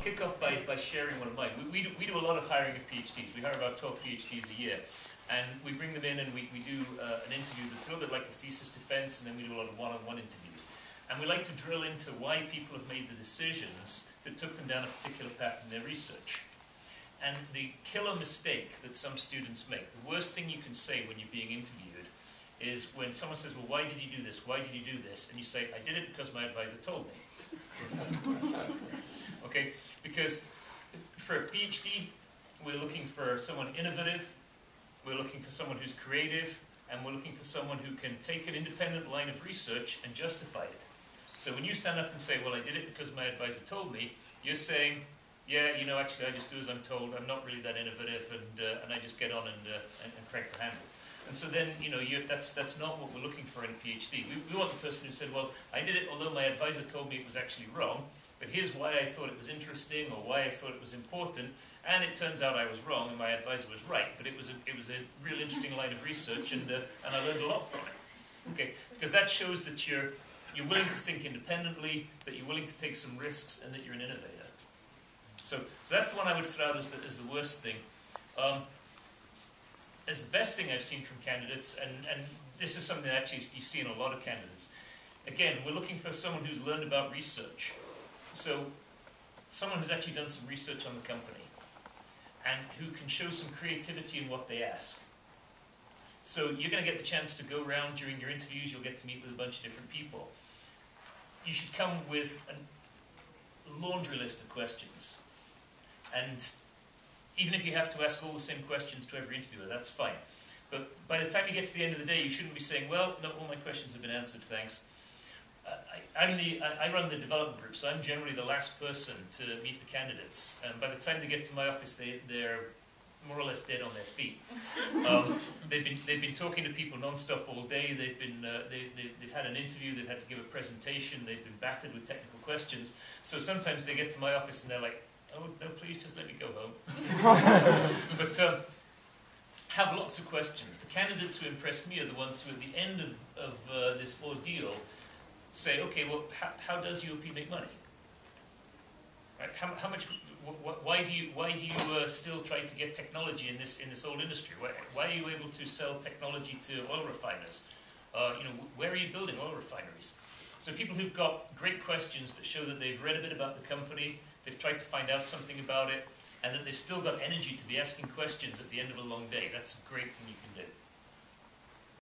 kick off by sharing one of mine. We do a lot of hiring of PhDs. We hire about 12 PhDs a year. And we bring them in and we do an interview that's a little bit like a thesis defense, and then we do a lot of one-on-one interviews. And we like to drill into why people have made the decisions that took them down a particular path in their research. And the killer mistake that some students make, the worst thing you can say when you're being interviewed, is when someone says, well, why did you do this? Why did you do this? And you say, I did it because my advisor told me. Okay? Because for a PhD, we're looking for someone innovative, we're looking for someone who's creative, and we're looking for someone who can take an independent line of research and justify it. So when you stand up and say, well, I did it because my advisor told me, you're saying, yeah, you know, actually I just do as I'm told, I'm not really that innovative, and I just get on and crank the handle. And so then, you know, that's not what we're looking for in a PhD. We want the person who said, well, I did it although my advisor told me it was actually wrong, but here's why I thought it was interesting or why I thought it was important, and it turns out I was wrong and my advisor was right, but it was a real interesting line of research, and I learned a lot from it. Okay, because that shows that you're willing to think independently, that you're willing to take some risks, and that you're an innovator. So that's the one I would throw out as the worst thing. As the best thing I've seen from candidates, and this is something that actually you see in a lot of candidates. Again, we're looking for someone who's learned about research. So someone who's actually done some research on the company and who can show some creativity in what they ask. So you're going to get the chance to go around during your interviews, you'll get to meet with a bunch of different people. You should come with a laundry list of questions. And even if you have to ask all the same questions to every interviewer, that's fine. But by the time you get to the end of the day, you shouldn't be saying, well, no, all my questions have been answered, thanks. I run the development group, so I'm generally the last person to meet the candidates. And by the time they get to my office, they're more or less dead on their feet. They've been talking to people non-stop all day. They've had an interview. They've had to give a presentation. They've been battered with technical questions. So sometimes they get to my office and they're like, "Oh no, please just let me go home." But have lots of questions. The candidates who impress me are the ones who, at the end of this ordeal, say, "Okay, well, how does UOP make money? Right? How much? Why do you still try to get technology in this old industry? Why are you able to sell technology to oil refiners? Where are you building oil refineries?" So people who've got great questions that show that they've read a bit about the company, they've tried to find out something about it, and that they've still got energy to be asking questions at the end of a long day. That's a great thing you can do.